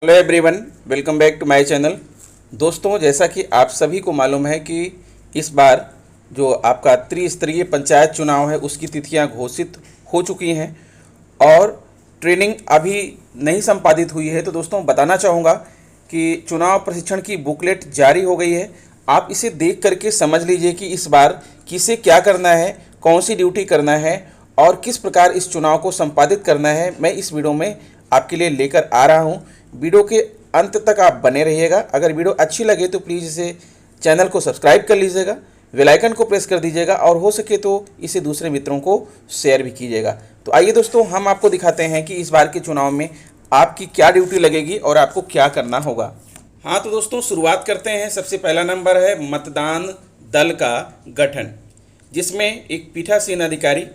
Hello everyone, welcome back to my channel. दोस्तों, जैसा कि आप सभी को मालूम है कि इस बार जो आपका त्रिस्तरीय पंचायत चुनाव है उसकी तिथियां घोषित हो चुकी हैं और ट्रेनिंग अभी नहीं संपादित हुई है। तो दोस्तों, बताना चाहूँगा कि चुनाव प्रशिक्षण की बुकलेट जारी हो गई है। आप इसे देख करके समझ लीजिए कि इस बार किसे क्या करना है, कौन सी ड्यूटी करना है और किस प्रकार इस चुनाव को संपादित करना है, मैं इस वीडियो में आपके लिए लेकर आ रहा हूँ। वीडियो के अंत तक आप बने रहिएगा। अगर वीडियो अच्छी लगे तो प्लीज़ इसे चैनल को सब्सक्राइब कर लीजिएगा, बेल आइकन को प्रेस कर दीजिएगा और हो सके तो इसे दूसरे मित्रों को शेयर भी कीजिएगा। तो आइए दोस्तों, हम आपको दिखाते हैं कि इस बार के चुनाव में आपकी क्या ड्यूटी लगेगी और आपको क्या करना होगा। हाँ, तो दोस्तों शुरुआत करते हैं। सबसे पहला नंबर है मतदान दल का गठन, जिसमें एक पीठासीन अधिकारी,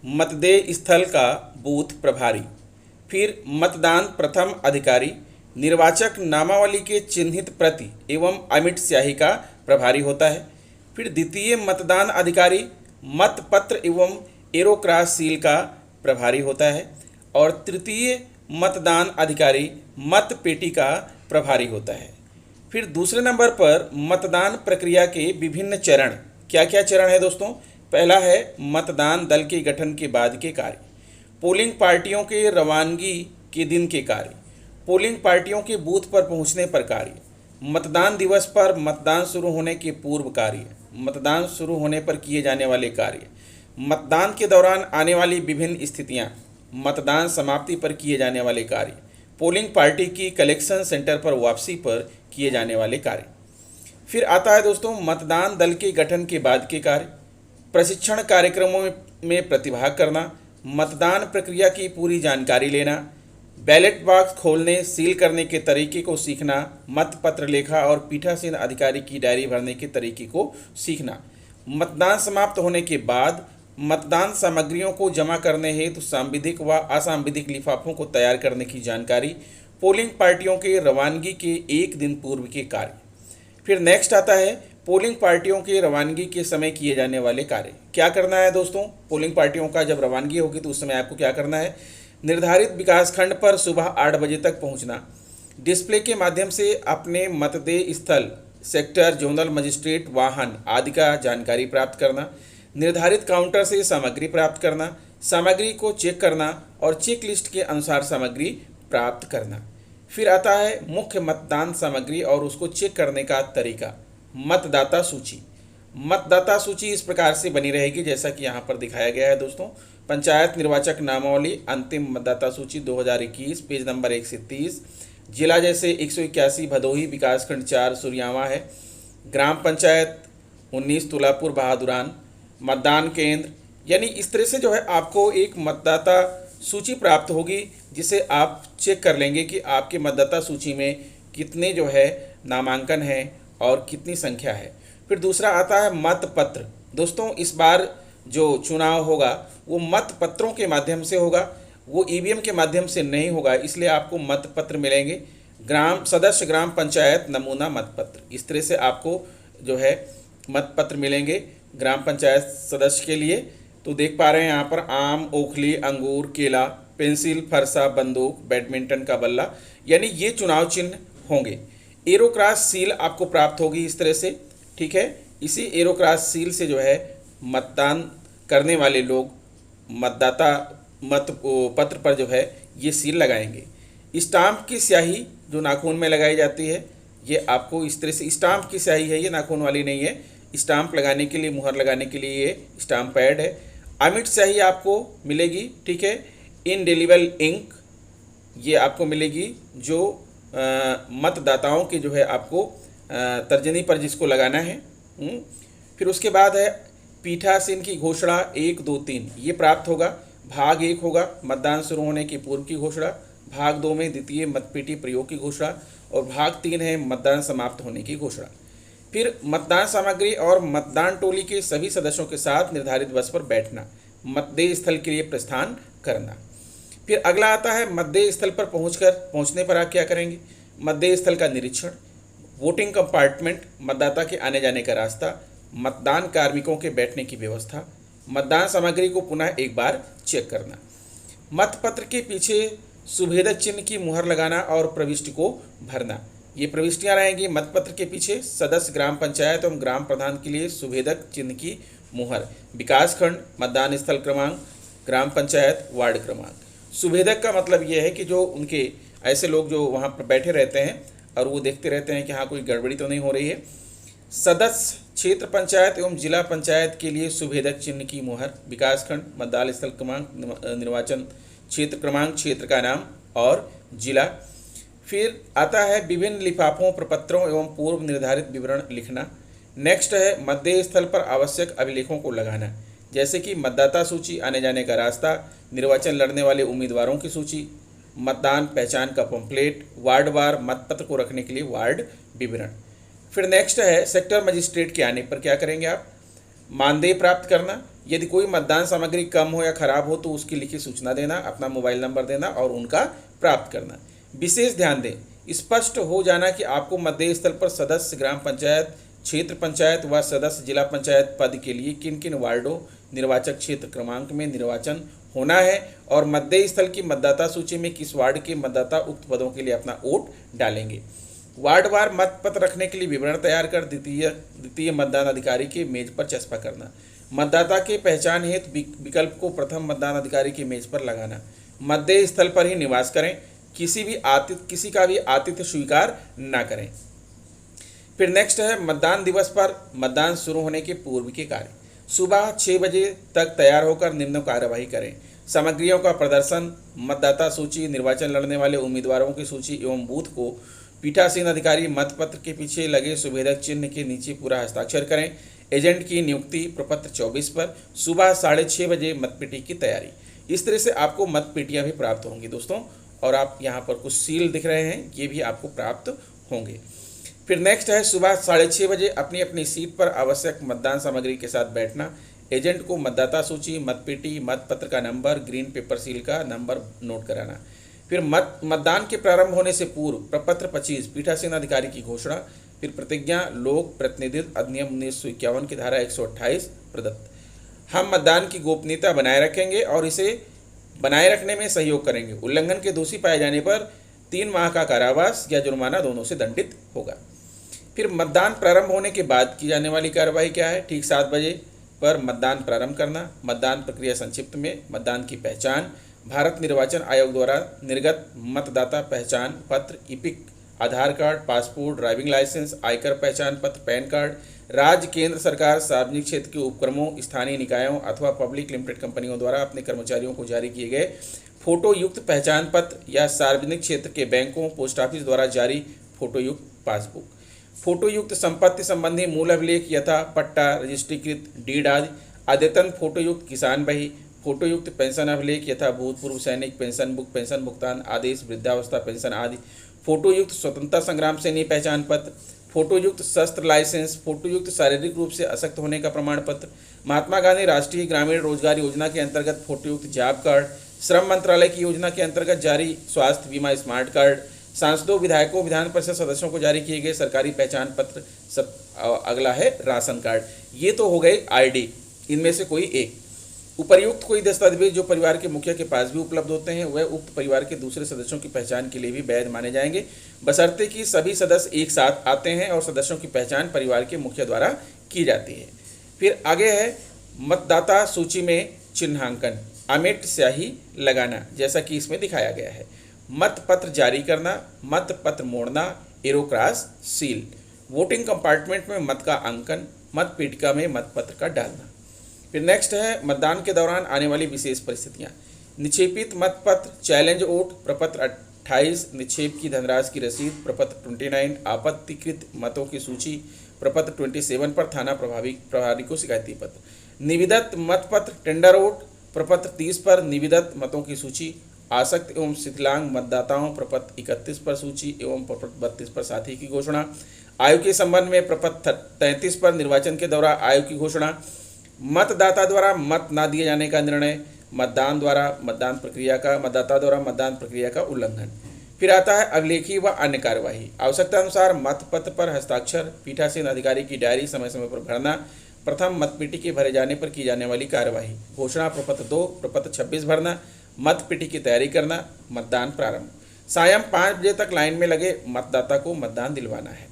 मतदेय स्थल का बूथ प्रभारी, फिर मतदान प्रथम अधिकारी, निर्वाचक नामावली के चिन्हित प्रति एवं अमिट स्याही का प्रभारी होता है। फिर द्वितीय मतदान अधिकारी मतपत्र एवं एरोक्रॉस सील का प्रभारी होता है और तृतीय मतदान अधिकारी मत पेटी का प्रभारी होता है। फिर दूसरे नंबर पर मतदान प्रक्रिया के विभिन्न चरण। क्या क्या चरण है दोस्तों? पहला है मतदान दल के गठन के बाद के कार्य, पोलिंग पार्टियों के रवानगी के दिन के कार्य, पोलिंग पार्टियों के बूथ पर पहुंचने पर कार्य, मतदान दिवस पर मतदान शुरू होने के पूर्व कार्य, मतदान शुरू होने पर किए जाने वाले कार्य, मतदान के दौरान आने वाली विभिन्न स्थितियां, मतदान समाप्ति पर किए जाने वाले कार्य, पोलिंग पार्टी की कलेक्शन सेंटर पर वापसी पर किए जाने वाले कार्य। फिर आता है दोस्तों मतदान दल के गठन के बाद के कार्य, प्रशिक्षण कार्यक्रमों में प्रतिभाग करना, मतदान प्रक्रिया की पूरी जानकारी लेना, बैलेट बॉक्स खोलने सील करने के तरीके को सीखना, मतपत्र लेखा और पीठासीन अधिकारी की डायरी भरने के तरीके को सीखना, मतदान समाप्त होने के बाद मतदान सामग्रियों को जमा करने हेतु सांविधिक व असांविधिक लिफाफों को तैयार करने की जानकारी, पोलिंग पार्टियों के रवानगी के एक दिन पूर्व के कार्य। फिर नेक्स्ट आता है पोलिंग पार्टियों की रवानगी के समय किए जाने वाले कार्य। क्या करना है दोस्तों? पोलिंग पार्टियों का जब रवानगी होगी तो उस समय आपको क्या करना है? निर्धारित विकासखंड पर सुबह 8 बजे तक पहुंचना, डिस्प्ले के माध्यम से अपने मतदेय स्थल, सेक्टर, जोनल मजिस्ट्रेट, वाहन आदि का जानकारी प्राप्त करना, निर्धारित काउंटर से सामग्री प्राप्त करना, सामग्री को चेक करना और चेक लिस्ट के अनुसार सामग्री प्राप्त करना। फिर आता है मुख्य मतदान सामग्री और उसको चेक करने का तरीका। मतदाता सूची। मतदाता सूची इस प्रकार से बनी रहेगी जैसा कि यहाँ पर दिखाया गया है दोस्तों। पंचायत निर्वाचक नामावली अंतिम मतदाता सूची 2021, पेज नंबर 1 से 30। जिला जैसे 181 भदोही, विकासखंड 4 सुरयावा है। ग्राम पंचायत 19 तुलापुर बहादुरान। मतदान केंद्र, यानी इस तरह से जो है आपको एक मतदाता सूची प्राप्त होगी जिसे आप चेक कर लेंगे कि आपके मतदाता सूची में कितने जो है नामांकन है और कितनी संख्या है। फिर दूसरा आता है मतपत्र। दोस्तों, इस बार जो चुनाव होगा वो मतपत्रों के माध्यम से होगा, वो ईवीएम के माध्यम से नहीं होगा, इसलिए आपको मतपत्र मिलेंगे। ग्राम सदस्य ग्राम पंचायत नमूना मतपत्र, इस तरह से आपको जो है मतपत्र मिलेंगे ग्राम पंचायत सदस्य के लिए। तो देख पा रहे हैं यहाँ पर आम, ओखली, अंगूर, केला, पेंसिल, फरसा, बंदूक, बैडमिंटन का बल्ला, यानी ये चुनाव चिन्ह होंगे। एरोक्रॉस सील आपको प्राप्त होगी इस तरह से, ठीक है। इसी एरोक्रॉस सील से जो है मतदान करने वाले लोग मतदाता मत पत्र पर जो है ये सील लगाएंगे। स्टाम्प की स्याही जो नाखून में लगाई जाती है, ये आपको इस तरह से स्टाम्प की स्याही है, ये नाखून वाली नहीं है। स्टाम्प लगाने के लिए, मुहर लगाने के लिए ये स्टाम्प पैड है। अमिट स्याही आपको मिलेगी, ठीक है। इनडेलिबल इंक ये आपको मिलेगी जो मतदाताओं के जो है आपको तर्जनी पर जिसको लगाना है। फिर उसके बाद है पीठासीन की घोषणा 1, 2, 3 ये प्राप्त होगा। भाग 1 होगा मतदान शुरू होने की पूर्व की घोषणा, भाग 2 में द्वितीय मतपेटी प्रयोग की घोषणा और भाग 3 है मतदान समाप्त होने की घोषणा। फिर मतदान सामग्री और मतदान टोली के सभी सदस्यों के साथ निर्धारित बस पर बैठना, मतदेय स्थल के लिए प्रस्थान करना। फिर अगला आता है मतदेय स्थल पर पहुंचने पर आप क्या करेंगे? मतदेय स्थल का निरीक्षण, वोटिंग कंपार्टमेंट, मतदाता के आने जाने का रास्ता, मतदान कार्मिकों के बैठने की व्यवस्था, मतदान सामग्री को पुनः एक बार चेक करना। मतपत्र के पीछे सुभेदक चिन्ह की मुहर लगाना और प्रविष्टि को भरना। ये प्रविष्टियां रहेंगी मतपत्र के पीछे। सदस्य ग्राम पंचायत एवं ग्राम प्रधान के लिए सुभेदक चिन्ह की मुहर, विकासखंड, मतदान स्थल क्रमांक, ग्राम पंचायत, वार्ड क्रमांक। सुभेदक का मतलब ये है कि जो उनके ऐसे लोग जो वहाँ पर बैठे रहते हैं और वो देखते रहते हैं कि हाँ कोई गड़बड़ी तो नहीं हो रही है। सदस्य क्षेत्र पंचायत एवं जिला पंचायत के लिए सुभेदक चिन्ह की मुहर, विकासखंड, मतदान स्थल क्रमांक, निर्वाचन क्षेत्र क्रमांक, क्षेत्र का नाम और जिला। फिर आता है विभिन्न लिफाफों, प्रपत्रों एवं पूर्व निर्धारित विवरण लिखना। नेक्स्ट है मतदेय स्थल पर आवश्यक अभिलेखों को लगाना, जैसे कि मतदाता सूची, आने जाने का रास्ता, निर्वाचन लड़ने वाले उम्मीदवारों की सूची, मतदान पहचान का पंपलेट, वार्डवार मतपत्र को रखने के लिए वार्ड विवरण। फिर नेक्स्ट है सेक्टर मजिस्ट्रेट के आने पर क्या करेंगे आप, मानदेय प्राप्त करना। यदि कोई मतदान सामग्री कम हो या खराब हो तो उसकी लिखित सूचना देना, अपना मोबाइल नंबर देना और उनका प्राप्त करना। विशेष ध्यान दें, स्पष्ट हो जाना कि आपको मतदेय स्थल पर सदस्य ग्राम पंचायत, क्षेत्र पंचायत व सदस्य जिला पंचायत पद के लिए किन किन वार्डों, निर्वाचक क्षेत्र क्रमांक में निर्वाचन होना है और मतदेय स्थल की मतदाता सूची में किस वार्ड के मतदाता उक्त पदों के लिए अपना वोट डालेंगे। वार्डवार मतपत्र रखने के लिए विवरण तैयार कर द्वितीय मतदान अधिकारी के मेज पर चस्पा करना। मतदाता के पहचान हेतु विकल्प को प्रथम मतदान अधिकारी की मेज पर लगाना। मतदेय स्थल पर ही निवास करें, किसी का भी आतिथ्य स्वीकार न करें। फिर नेक्स्ट है मतदान दिवस पर मतदान शुरू होने के पूर्व के कार्य। सुबह 6 बजे तक तैयार होकर निम्न कार्यवाही करें। सामग्रियों का प्रदर्शन, मतदाता सूची, निर्वाचन लड़ने वाले उम्मीदवारों की सूची एवं बूथ को पीठासीन अधिकारी मतपत्र के पीछे लगे सुभेदक चिन्ह के नीचे पूरा हस्ताक्षर करें। एजेंट की नियुक्ति प्रपत्र 24 पर सुबह 6:30 बजे मतपेटी की तैयारी। इस तरह से आपको मतपेटियां भी प्राप्त होंगी दोस्तों, और आप यहाँ पर कुछ सील दिख रहे हैं, ये भी आपको प्राप्त होंगे। फिर नेक्स्ट है सुबह 6:30 बजे अपनी अपनी सीट पर आवश्यक मतदान सामग्री के साथ बैठना। एजेंट को मतदाता सूची, मतपेटी, मतपत्र का नंबर, ग्रीन पेपर सील का नंबर नोट कराना। फिर मतदान के प्रारंभ होने से पूर्व प्रपत्र 25 पीठासीन अधिकारी की घोषणा। फिर प्रतिज्ञा, लोक प्रतिनिधित्व अधिनियम 1951 की धारा 128 प्रदत्त। हम मतदान की गोपनीयता बनाए रखेंगे और इसे बनाए रखने में सहयोग करेंगे। उल्लंघन के दोषी पाए जाने पर 3 माह का कारावास या जुर्माना दोनों से दंडित होगा। फिर मतदान प्रारंभ होने के बाद की जाने वाली कार्रवाई क्या है, ठीक 7 बजे पर मतदान प्रारंभ करना। मतदान प्रक्रिया संक्षिप्त में, मतदान की पहचान, भारत निर्वाचन आयोग द्वारा निर्गत मतदाता पहचान पत्र, इपिक, आधार कार्ड, पासपोर्ट, ड्राइविंग लाइसेंस, आयकर पहचान पत्र, पैन कार्ड, राज्य केंद्र सरकार, सार्वजनिक क्षेत्र के उपक्रमों, स्थानीय निकायों अथवा पब्लिक लिमिटेड कंपनियों द्वारा अपने कर्मचारियों को जारी किए गए फोटो युक्त पहचान पत्र या सार्वजनिक क्षेत्र के बैंकों, पोस्ट ऑफिस द्वारा जारी फोटो युक्त पासबुक, फोटो युक्त संपत्ति संबंधी मूल अभिलेख यथा पट्टा, रजिस्ट्रीकृत डीड आदि, अद्यतन फोटो युक्त किसान बही, फोटो युक्त पेंशन अभिलेख यथा भूतपूर्व सैनिक पेंशन बुक, पेंशन भुगतान आदेश, वृद्धावस्था पेंशन आदि, फोटो युक्त स्वतंत्रता संग्राम सेनी पहचान पत्र, फोटो युक्त शस्त्र लाइसेंस, फोटो युक्त शारीरिक रूप से अशक्त होने का प्रमाण पत्र, महात्मा गांधी राष्ट्रीय ग्रामीण रोजगार योजना के अंतर्गत फोटो युक्त जॉब कार्ड, श्रम मंत्रालय की योजना के अंतर्गत जारी स्वास्थ्य बीमा स्मार्ट कार्ड, सांसदों, विधायकों, विधान परिषद सदस्यों को जारी किए गए सरकारी पहचान पत्र। सब अगला है राशन कार्ड। ये तो हो गए आईडी, इनमें से कोई एक। उपर्युक्त कोई दस्तावेज जो परिवार के मुखिया के पास भी उपलब्ध होते हैं वह उक्त परिवार के दूसरे सदस्यों की पहचान के लिए भी वैध माने जाएंगे, बशर्ते कि सभी सदस्य एक साथ आते हैं और सदस्यों की पहचान परिवार के मुखिया द्वारा की जाती है। फिर आगे है मतदाता सूची में चिन्हांकन, अमिट स्याही लगाना, जैसा कि इसमें दिखाया गया है। मतपत्र जारी करना, मतपत्र मोड़ना, एरोक्रॉस सील, वोटिंग कंपार्टमेंट में मत का अंकन, मतपेटिका में मतपत्र का डालना। फिर नेक्स्ट है मतदान के दौरान आने वाली विशेष परिस्थितियां। निक्षेपित मतपत्र, चैलेंज वोट, प्रपत्र 28, निक्षेप की धनराशि की रसीद, प्रपत्र 29, आपत्तिकृत मतों की सूची, प्रपत्र 27 पर थाना प्रभारी को शिकायती पत्र, निविदत मतपत्र, टेंडर वोट, प्रपत्र 30 पर निविदत मतों की सूची, आसक्त एवं शिथिलांग मतदाताओं, प्रपत्र 31 पर सूची एवं प्रपत्र 32 पर साथी की घोषणा, आयु के संबंध में प्रपत्र 33 पर निर्वाचन के दौरान आयु की घोषणा, मतदाता द्वारा मत न दिए जाने का निर्णय, मतदाता द्वारा मतदान प्रक्रिया का उल्लंघन। फिर आता है अभिलेखी व अन्य कार्यवाही। आवश्यकता अनुसार मतपत्र पर हस्ताक्षर, पीठासीन अधिकारी की डायरी समय समय पर भरना, प्रथम मतपेटी के भरे जाने पर की जाने वाली कार्यवाही, घोषणा प्रपत्र 2, प्रपत्र 26 भरना, मत पेटी की तैयारी करना, मतदान प्रारंभ। सायं 5 बजे तक लाइन में लगे मतदाता को मतदान दिलवाना है।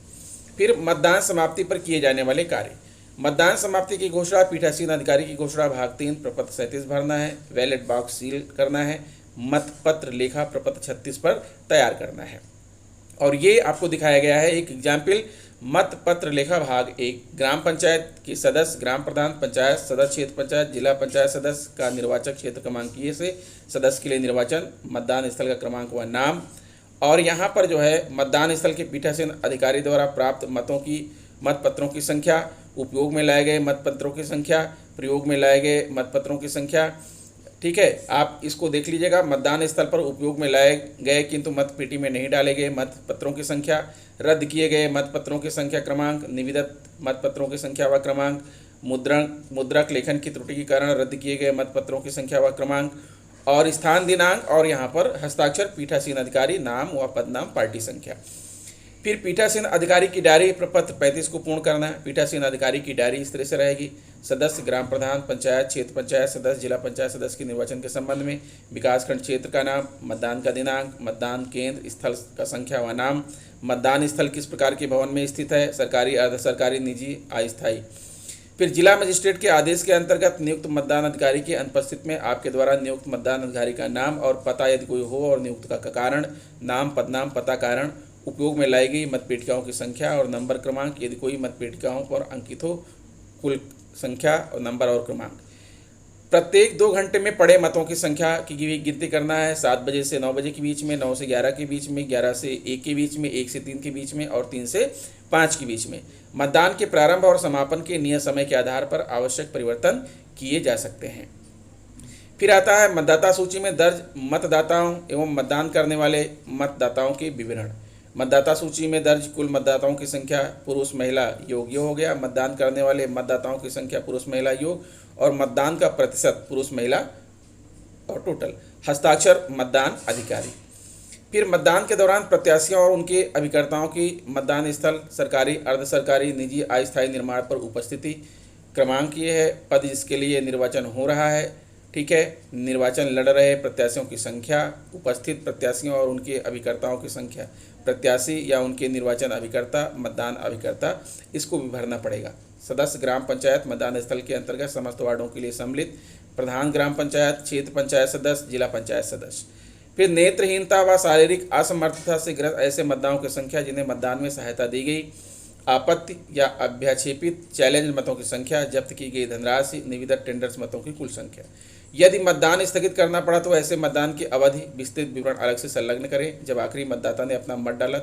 फिर मतदान समाप्ति पर किए जाने वाले कार्य। मतदान समाप्ति की घोषणा, पीठासीन अधिकारी की घोषणा, भाग 3 प्रपत्र 37 भरना है, बैलेट बॉक्स सील करना है, मतपत्र लेखा प्रपत्र 36 पर तैयार करना है। और ये आपको दिखाया गया है एक एग्जाम्पल, मतपत्र लेखा भाग 1, ग्राम पंचायत के सदस्य, ग्राम प्रधान, पंचायत सदस्य, क्षेत्र पंचायत, जिला पंचायत सदस्य का निर्वाचक क्षेत्र क्रमांक ये से सदस्य के लिए निर्वाचन, मतदान स्थल का क्रमांक व नाम। और यहाँ पर जो है मतदान स्थल के पीठासीन अधिकारी द्वारा प्राप्त मतपत्रों की संख्या, उपयोग में लाए गए मतपत्रों की संख्या, प्रयोग में लाए गए मतपत्रों की संख्या। ठीक है, आप इसको देख लीजिएगा। मतदान स्थल पर उपयोग में लाए गए किंतु मत पेटी में नहीं डाले गए मतपत्रों की संख्या, रद्द किए गए मतपत्रों की संख्या क्रमांक, निविदत मतपत्रों की संख्या व क्रमांक, मुद्रक लेखन की त्रुटि के कारण रद्द किए गए मतपत्रों की संख्या व क्रमांक, और स्थान दिनांक, और यहाँ पर हस्ताक्षर पीठासीन अधिकारी, नाम व पदनाम, पार्टी संख्या। फिर पीठासीन अधिकारी की डायरी प्रपत्र 35 को पूर्ण करना है। पीठासीन अधिकारी की डायरी इस तरह से रहेगी: सदस्य, ग्राम प्रधान, पंचायत, क्षेत्र पंचायत सदस्य, जिला पंचायत सदस्य के निर्वाचन के संबंध में, विकासखंड क्षेत्र का नाम, मतदान का दिनांक, मतदान केंद्र स्थल का संख्या व नाम, मतदान स्थल किस प्रकार के भवन में स्थित है, सरकारी, अर्ध सरकारी, निजी, अस्थायी। फिर जिला मजिस्ट्रेट के आदेश के अंतर्गत नियुक्त मतदान अधिकारी की अनुपस्थिति में आपके द्वारा नियुक्त मतदान अधिकारी का नाम और पता यदि कोई हो, और नियुक्त का कारण, नाम, पदनाम, पता, कारण, उपयोग में लाई गई मतपेटिकाओं की संख्या और नंबर क्रमांक, यदि कोई मतपेटिकाओं पर अंकित हो, कुल संख्या और नंबर और क्रमांक। प्रत्येक 2 घंटे में पड़े मतों की संख्या की गिनती करना है। 7 बजे से 9 बजे के बीच में, 9 से 11 के बीच में, 11 से 1 के बीच में, 1 से 3 के बीच में, और 3 से 5 के बीच में। मतदान के प्रारंभ और समापन के नियत समय के आधार पर आवश्यक परिवर्तन किए जा सकते हैं। फिर आता है मतदाता सूची में दर्ज मतदाताओं एवं मतदान करने वाले मतदाताओं के विवरण। मतदाता सूची में दर्ज कुल मतदाताओं की संख्या पुरुष महिला योग ये हो गया। मतदान करने वाले मतदाताओं की संख्या पुरुष महिला योग, और मतदान का प्रतिशत पुरुष महिला और टोटल। हस्ताक्षर मतदान अधिकारी। फिर मतदान के दौरान प्रत्याशियों और उनके अभिकर्ताओं की मतदान स्थल, सरकारी, अर्ध सरकारी, निजी, अस्थायी निर्माण पर उपस्थिति, क्रमांक ये है, पद जिसके लिए निर्वाचन हो रहा है। ठीक है, निर्वाचन लड़ रहे प्रत्याशियों की संख्या, उपस्थित प्रत्याशियों और उनके अभिकर्ताओं की संख्या, प्रत्याशी या उनके निर्वाचन अभिकर्ता, मतदान अभिकर्ता, इसको भी भरना पड़ेगा। सदस्य ग्राम पंचायत मतदान स्थल के अंतर्गत समस्त वार्डों के लिए सम्मिलित, प्रधान ग्राम पंचायत, क्षेत्र पंचायत सदस्य, जिला पंचायत सदस्य। फिर नेत्रहीनता व शारीरिक असमर्थता से ग्रस्त ऐसे मतदाताओं की संख्या जिन्हें मतदान में सहायता दी गई, आपत्ति या अभ्याक्षेपित चैलेंज मतों की संख्या, जब्त की गई धनराशि, निविदा टेंडर्स मतों की कुल संख्या। यदि मतदान स्थगित करना पड़ा तो ऐसे मतदान की अवधि विस्तृत विवरण अलग से संलग्न करें। जब आखिरी मतदाता ने अपना मत डाला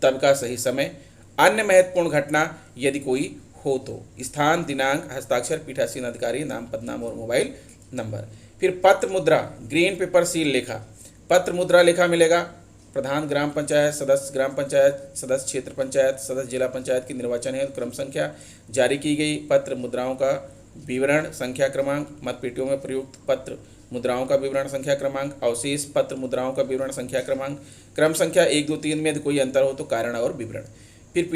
तब का सही समय, अन्य महत्वपूर्ण घटना यदि कोई हो तो, स्थान, दिनांक, हस्ताक्षर पीठासीन अधिकारी, नाम, पदनाम और मोबाइल नंबर। फिर पत्र मुद्रा, ग्रीन पेपर सील लेखा, पत्र मुद्रा लेखा मिलेगा। प्रधान ग्राम पंचायत सदस्य, ग्राम पंचायत सदस्य, क्षेत्र पंचायत सदस्य, जिला पंचायत की निर्वाचन हेतु क्रम संख्या जारी की गई, पत्र मुद्राओं का विवरण, संख्या क्रमांक, मतपेटियों में प्रयुक्त पत्र मुद्राओं का विवरण, संख्या क्रमांक, अवशेष पत्र मुद्राओं का विवरण, संख्या क्रमांक, क्रम संख्या 1, 2, 3 में यदि कोई अंतर हो तो कारण और विवरण। फिर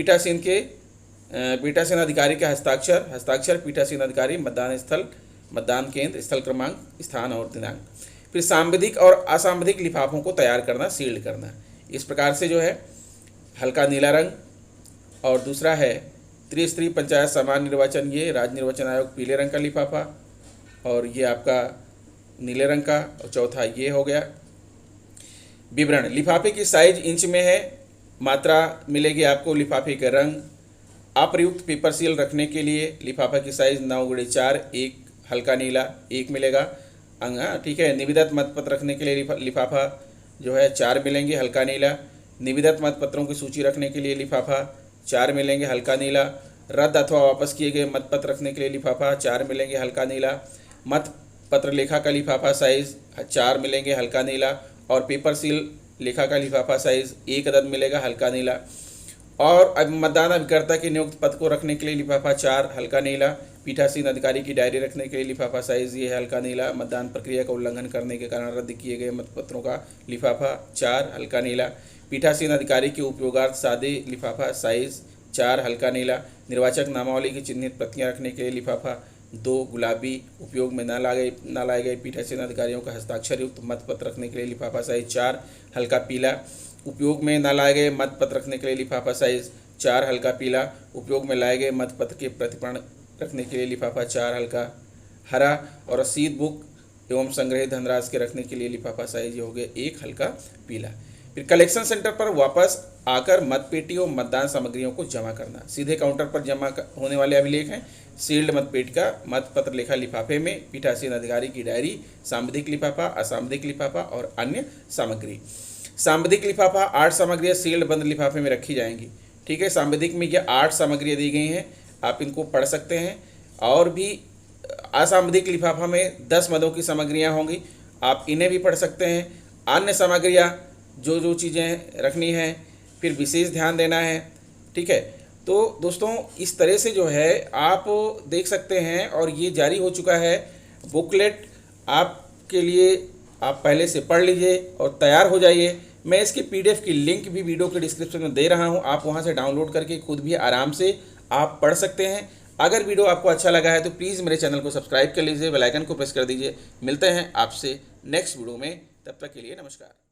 पीठासीन अधिकारी का हस्ताक्षर पीठासीन अधिकारी, मतदान स्थल, मतदान केंद्र, स्थल क्रमांक, स्थान और दिनांक। फिर सांविधिक और असांविधिक लिफाफों को तैयार करना, सील्ड करना। इस प्रकार से जो है हल्का नीला रंग, और दूसरा है त्रिस्तरीय पंचायत सामान्य निर्वाचन, ये राज्य निर्वाचन आयोग पीले रंग का लिफाफा, और ये आपका नीले रंग का, और चौथा ये हो गया विवरण। लिफाफे की साइज इंच में है, मात्रा मिलेगी आपको लिफाफे का रंग। अप्रयुक्त पेपर सील रखने के लिए लिफाफा की साइज 9x4, 1 हल्का नीला, 1 मिलेगा। ठीक है, निविदत मतपत्र रखने के लिए लिफाफा जो है 4 मिलेंगे, हल्का नीला। निविदत मतपत्रों की सूची रखने के लिए लिफाफा 4 मिलेंगे, हल्का नीला। रद्द अथवा वापस किए गए मतपत्र रखने के लिए लिफाफा 4 मिलेंगे, हल्का नीला। मतपत्र लेखा का लिफाफा साइज 4 मिलेंगे, हल्का नीला। और पेपर सील लेखा का लिफाफा साइज 1 अदद मिलेगा, हल्का नीला। और अब मतदान अभिकर्ता के नियुक्त पद को रखने के लिए लिफाफा 4, हल्का नीला। पीठासीन अधिकारी की डायरी रखने के लिए लिफाफा साइज ये है, हल्का नीला। मतदान प्रक्रिया का उल्लंघन करने के कारण रद्द किए गए मतपत्रों का लिफाफा 4, हल्का नीला। पीठासीन अधिकारी के उपयोगार्थ सादे लिफाफा साइज 4, हल्का नीला। निर्वाचक नामावली की चिन्हित प्रतियां रखने के लिए लिफाफा 2 गुलाबी, उपयोग में न लाए गए पीठासीन अधिकारियों का हस्ताक्षर युक्त मतपत्र रखने के लिए लिफाफा साइज 4 हल्का पीला, उपयोग में न लाए गए मतपत्र रखने के लिए लिफाफा साइज 4 हल्का पीला, उपयोग में लाए गए मतपत्र के प्रतिपूर्ण रखने के लिए लिफाफा 4 हल्का हरा, और रसीद बुक एवं संग्रहित धनराशि के रखने के लिए लिफाफा साइज ये हो गया 1 हल्का पीला। फिर कलेक्शन सेंटर पर वापस आकर मतपेटी और मतदान सामग्रियों को जमा करना। सीधे काउंटर पर जमा होने वाले अभिलेख हैं सील्ड मतपेटी का मतपत्र लेखा लिफाफे में पीठासीन अधिकारी की डायरी, सांविधिक लिफाफा, असामयिक लिफाफा और अन्य सामग्री। सांविधिक लिफाफा 8 सामग्रियाँ सील्ड बंद लिफाफे में रखी जाएंगी। ठीक है, सांविधिक में ये 8 सामग्रियाँ दी गई हैं, आप इनको पढ़ सकते हैं। और भी असामयिक लिफाफा में 10 मदों की सामग्रियाँ होंगी, आप इन्हें भी पढ़ सकते हैं। अन्य सामग्रियाँ जो चीज़ें रखनी हैं, फिर विशेष ध्यान देना है। ठीक है, तो दोस्तों इस तरह से जो है आप देख सकते हैं, और ये जारी हो चुका है बुकलेट आपके लिए, आप पहले से पढ़ लीजिए और तैयार हो जाइए। मैं इसकी PDF की लिंक भी वीडियो के डिस्क्रिप्शन में दे रहा हूँ, आप वहाँ से डाउनलोड करके खुद भी आराम से आप पढ़ सकते हैं। अगर वीडियो आपको अच्छा लगा है तो प्लीज़ मेरे चैनल को सब्सक्राइब कर लीजिए, बेल आइकन को प्रेस कर दीजिए। मिलते हैं आपसे नेक्स्ट वीडियो में, तब तक के लिए नमस्कार।